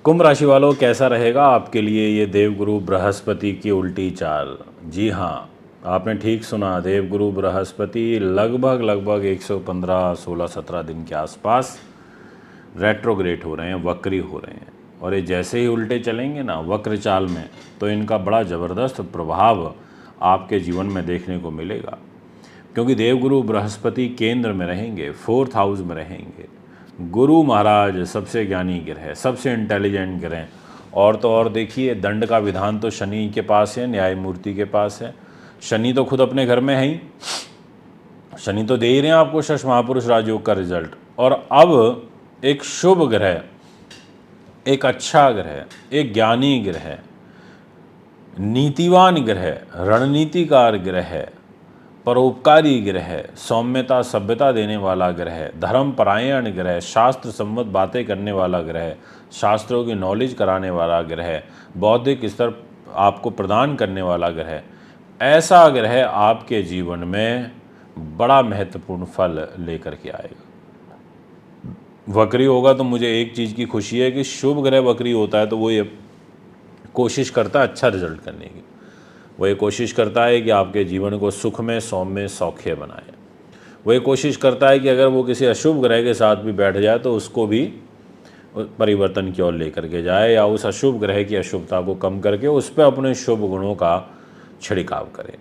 कुंभ राशि वालों, कैसा रहेगा आपके लिए ये देवगुरु बृहस्पति की उल्टी चाल। जी हाँ, आपने ठीक सुना। देवगुरु बृहस्पति लगभग 115 16 17 दिन के आसपास रेट्रोग्रेड हो रहे हैं, वक्री हो रहे हैं। और ये जैसे ही उल्टे चलेंगे ना वक्र चाल में, तो इनका बड़ा ज़बरदस्त प्रभाव आपके जीवन में देखने को मिलेगा। क्योंकि देवगुरु बृहस्पति केंद्र में रहेंगे, 4th हाउस में रहेंगे। गुरु महाराज सबसे ज्ञानी ग्रह, सबसे इंटेलिजेंट ग्रह। और तो और देखिए, दंड का विधान तो शनि के पास है, न्यायमूर्ति के पास है। शनि तो खुद अपने घर में है ही। शनि तो दे ही रहे हैं आपको शश महापुरुष राजयोग का रिजल्ट। और अब एक शुभ ग्रह, एक अच्छा ग्रह, एक ज्ञानी ग्रह, नीतिवान ग्रह, रणनीतिकार ग्रह, परोपकारी ग्रह, सौम्यता सभ्यता देने वाला ग्रह, धर्मपरायण ग्रह, शास्त्र सम्मत बातें करने वाला ग्रह, शास्त्रों की नॉलेज कराने वाला ग्रह, बौद्धिक स्तर आपको प्रदान करने वाला ग्रह, ऐसा ग्रह आपके जीवन में बड़ा महत्वपूर्ण फल लेकर के आएगा। वक्री होगा तो मुझे एक चीज़ की खुशी है कि शुभ ग्रह वक्री होता है तो वो ये कोशिश करता है अच्छा रिजल्ट करने की। वो ये कोशिश करता है कि आपके जीवन को सुख में, सौम्य, सौख्य बनाए। वो ये कोशिश करता है कि अगर वो किसी अशुभ ग्रह के साथ भी बैठ जाए तो उसको भी परिवर्तन की ओर लेकर के जाए, या उस अशुभ ग्रह की अशुभता को कम करके उस पर अपने शुभ गुणों का छिड़काव करे।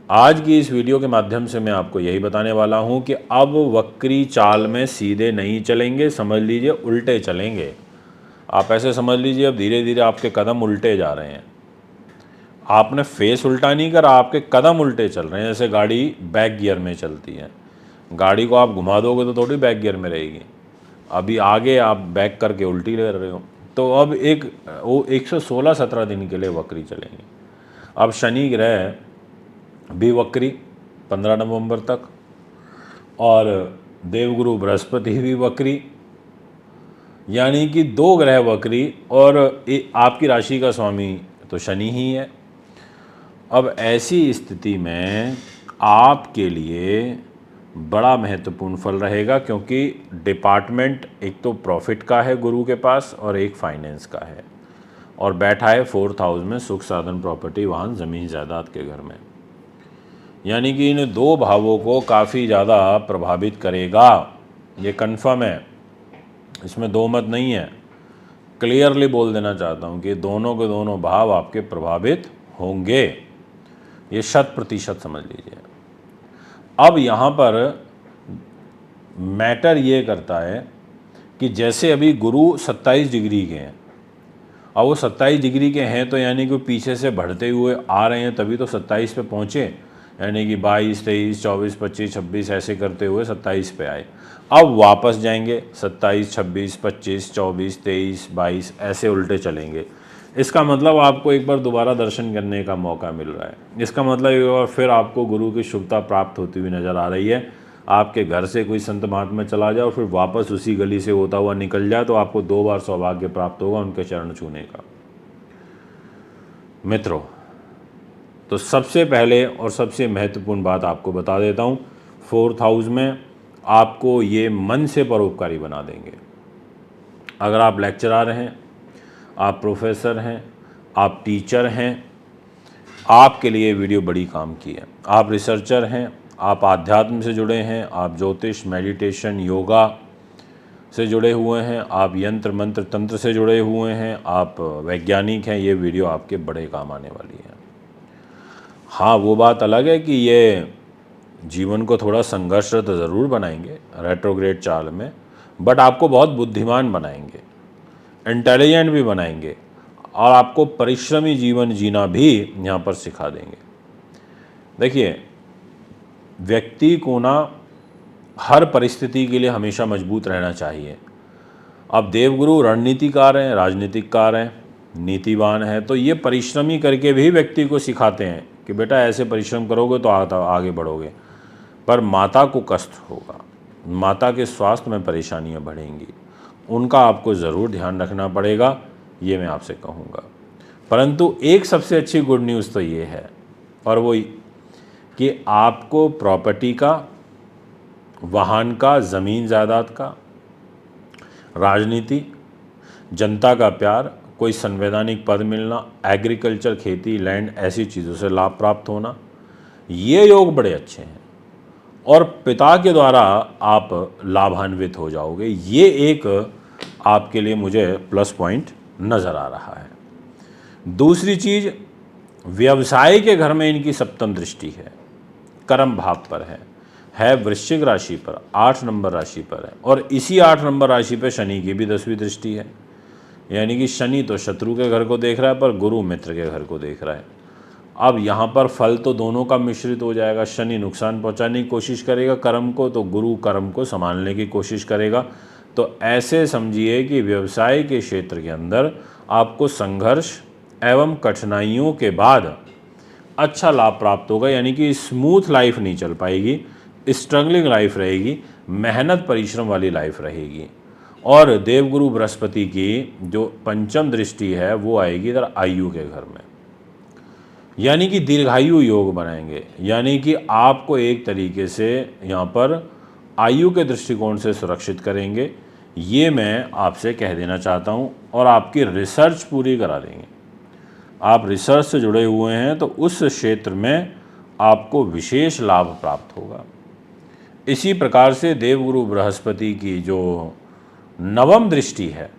आज की इस वीडियो के माध्यम से मैं आपको यही बताने वाला हूं कि अब वक्री चाल में सीधे नहीं चलेंगे, समझ लीजिए उल्टे चलेंगे। आप ऐसे समझ लीजिए अब धीरे धीरे आपके कदम उल्टे जा रहे हैं। आपने फेस उल्टा नहीं करा, आपके कदम उल्टे चल रहे हैं। जैसे गाड़ी बैक गियर में चलती है, गाड़ी को आप घुमा दोगे तो थोड़ी बैक गियर में रहेगी। अभी आगे आप बैक करके उल्टी ले रहे हो। तो अब वो 116-17 दिन के लिए वक्री चलेंगे। अब शनि ग्रह भी वक्री 15 नवंबर तक, और देवगुरु बृहस्पति भी वक्री, यानी कि 2 ग्रह वक्री। और आपकी राशि का स्वामी तो शनि ही है। अब ऐसी स्थिति में आपके लिए बड़ा महत्वपूर्ण फल रहेगा, क्योंकि डिपार्टमेंट एक तो प्रॉफिट का है गुरु के पास और एक फाइनेंस का है, और बैठा है 4th हाउस में सुख साधन प्रॉपर्टी वाहन ज़मीन जायदाद के घर में। यानी कि इन 2 भावों को काफ़ी ज़्यादा प्रभावित करेगा, ये कन्फर्म है, इसमें दो मत नहीं है। क्लियरली बोल देना चाहता हूँ कि दोनों के दोनों भाव आपके प्रभावित होंगे, ये 100% समझ लीजिए। अब यहाँ पर मैटर ये करता है कि जैसे अभी गुरु 27 डिग्री के हैं, अब वो 27 डिग्री के हैं तो यानी कि पीछे से बढ़ते हुए आ रहे हैं, तभी तो 27 पे पहुँचे। यानी कि 22, 23, 24, 25, 26 ऐसे करते हुए 27 पे आए। अब वापस जाएंगे 27, 26, 25, 24, 23, 22 ऐसे उल्टे चलेंगे। इसका मतलब आपको एक बार दोबारा दर्शन करने का मौका मिल रहा है। इसका मतलब एक बार फिर आपको गुरु की शुभता प्राप्त होती हुई नज़र आ रही है। आपके घर से कोई संत महात्मा चला जाए और फिर वापस उसी गली से होता हुआ निकल जाए तो आपको 2 बार सौभाग्य प्राप्त होगा उनके चरण छूने का। मित्रों, तो सबसे पहले और सबसे महत्वपूर्ण बात आपको बता देता हूँ, 4th हाउस में आपको ये मन से परोपकारी बना देंगे। अगर आप लेक्चरर हैं, आप प्रोफेसर हैं, आप टीचर हैं, आपके लिए वीडियो बड़ी काम की है। आप रिसर्चर हैं, आप आध्यात्म से जुड़े हैं, आप ज्योतिष, मेडिटेशन, योगा से जुड़े हुए हैं, आप यंत्र मंत्र तंत्र से जुड़े हुए हैं, आप वैज्ञानिक हैं, ये वीडियो आपके बड़े काम आने वाली है। हाँ, वो बात अलग है कि ये जीवन को थोड़ा संघर्षरत ज़रूर बनाएंगे रेट्रोग्रेड चाल में, बट आपको बहुत बुद्धिमान बनाएंगे, इंटेलिजेंट भी बनाएंगे, और आपको परिश्रमी जीवन जीना भी यहाँ पर सिखा देंगे। देखिए, व्यक्ति को ना हर परिस्थिति के लिए हमेशा मजबूत रहना चाहिए। अब देवगुरु रणनीतिकार हैं, राजनीतिककार हैं, नीतिवान हैं, तो ये परिश्रमी करके भी व्यक्ति को सिखाते हैं कि बेटा ऐसे परिश्रम करोगे तो आगे बढ़ोगे। पर माता को कष्ट होगा, माता के स्वास्थ्य में परेशानियां बढ़ेंगी, उनका आपको ज़रूर ध्यान रखना पड़ेगा, ये मैं आपसे कहूँगा। परंतु एक सबसे अच्छी गुड न्यूज़ तो ये है, और वो कि आपको प्रॉपर्टी का, वाहन का, ज़मीन जायदाद का, राजनीति, जनता का प्यार, कोई संवैधानिक पद मिलना, एग्रीकल्चर, खेती, लैंड, ऐसी चीज़ों से लाभ प्राप्त होना, ये योग बड़े अच्छे हैं। और पिता के द्वारा आप लाभान्वित हो जाओगे, ये एक आपके लिए मुझे प्लस पॉइंट नज़र आ रहा है। दूसरी चीज़, व्यवसाय के घर में इनकी सप्तम दृष्टि है, कर्म भाव पर है वृश्चिक राशि पर, 8 नंबर राशि पर है, और इसी 8 नंबर राशि पर शनि की भी 10वीं दृष्टि है। यानी कि शनि तो शत्रु के घर को देख रहा है, पर गुरु मित्र के घर को देख रहा है। अब यहाँ पर फल तो दोनों का मिश्रित हो जाएगा। शनि नुकसान पहुँचाने की कोशिश करेगा कर्म को, तो गुरु कर्म को संभालने की कोशिश करेगा। तो ऐसे समझिए कि व्यवसाय के क्षेत्र के अंदर आपको संघर्ष एवं कठिनाइयों के बाद अच्छा लाभ प्राप्त होगा। यानी कि स्मूथ लाइफ नहीं चल पाएगी, स्ट्रगलिंग लाइफ रहेगी, मेहनत परिश्रम वाली लाइफ रहेगी। और देवगुरु बृहस्पति की जो पंचम दृष्टि है वो आएगी इधर आयु के घर में, यानी कि दीर्घायु योग बनाएंगे। यानी कि आपको एक तरीके से यहाँ पर आयु के दृष्टिकोण से सुरक्षित करेंगे, ये मैं आपसे कह देना चाहता हूँ। और आपकी रिसर्च पूरी करा देंगे। आप रिसर्च से जुड़े हुए हैं तो उस क्षेत्र में आपको विशेष लाभ प्राप्त होगा। इसी प्रकार से देवगुरु बृहस्पति की जो नवम दृष्टि है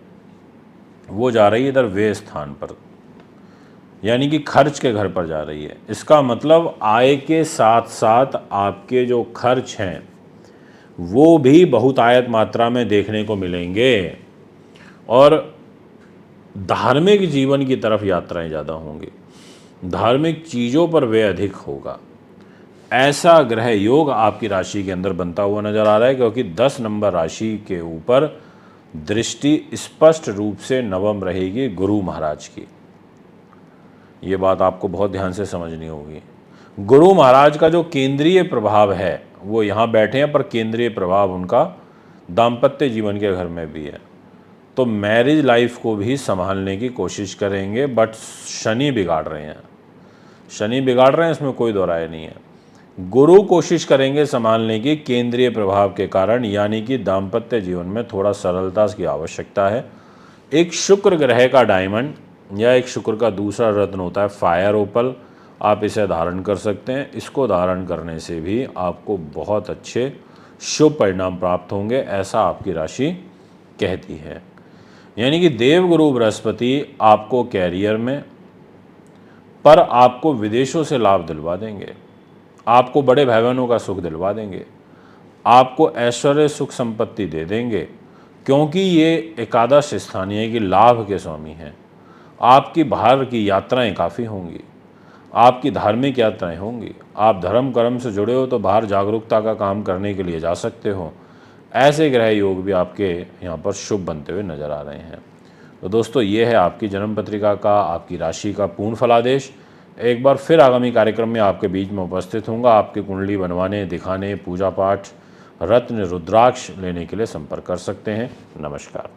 वो जा रही है इधर व्यय स्थान पर, यानी कि खर्च के घर पर जा रही है। इसका मतलब आय के साथ साथ आपके जो खर्च हैं वो भी बहुतायत मात्रा में देखने को मिलेंगे, और धार्मिक जीवन की तरफ यात्राएं ज़्यादा होंगी, धार्मिक चीज़ों पर व्यय अधिक होगा। ऐसा ग्रह योग आपकी राशि के अंदर बनता हुआ नजर आ रहा है, क्योंकि 10 नंबर राशि के ऊपर दृष्टि स्पष्ट रूप से नवम रहेगी गुरु महाराज की। ये बात आपको बहुत ध्यान से समझनी होगी। गुरु महाराज का जो केंद्रीय प्रभाव है वो यहाँ बैठे हैं, पर केंद्रीय प्रभाव उनका दाम्पत्य जीवन के घर में भी है। तो मैरिज लाइफ को भी संभालने की कोशिश करेंगे, बट शनि बिगाड़ रहे हैं, शनि बिगाड़ रहे हैं, इसमें कोई दो राय नहीं है। गुरु कोशिश करेंगे संभालने की केंद्रीय प्रभाव के कारण, यानी कि दाम्पत्य जीवन में थोड़ा सरलता की आवश्यकता है। एक शुक्र ग्रह का डायमंड या एक शुक्र का दूसरा रत्न होता है फायर ओपल, आप इसे धारण कर सकते हैं। इसको धारण करने से भी आपको बहुत अच्छे शुभ परिणाम प्राप्त होंगे, ऐसा आपकी राशि कहती है। यानी कि देवगुरु बृहस्पति आपको कैरियर में, पर आपको विदेशों से लाभ दिलवा देंगे, आपको बड़े भाई बहनों का सुख दिलवा देंगे, आपको ऐश्वर्य सुख संपत्ति दे देंगे, क्योंकि ये एकादश स्थानीय की लाभ के स्वामी हैं। आपकी बाहर की यात्राएं काफ़ी होंगी, आपकी धार्मिक यात्राएं होंगी। आप धर्म कर्म से जुड़े हो तो बाहर जागरूकता का काम करने के लिए जा सकते हो। ऐसे ग्रह योग भी आपके यहाँ पर शुभ बनते हुए नजर आ रहे हैं। तो दोस्तों, ये है आपकी जन्म पत्रिका का, आपकी राशि का पूर्ण फलादेश। एक बार फिर आगामी कार्यक्रम में आपके बीच में उपस्थित होऊंगा। आपकी कुंडली बनवाने, दिखाने, पूजा पाठ, रत्न, रुद्राक्ष लेने के लिए संपर्क कर सकते हैं। नमस्कार।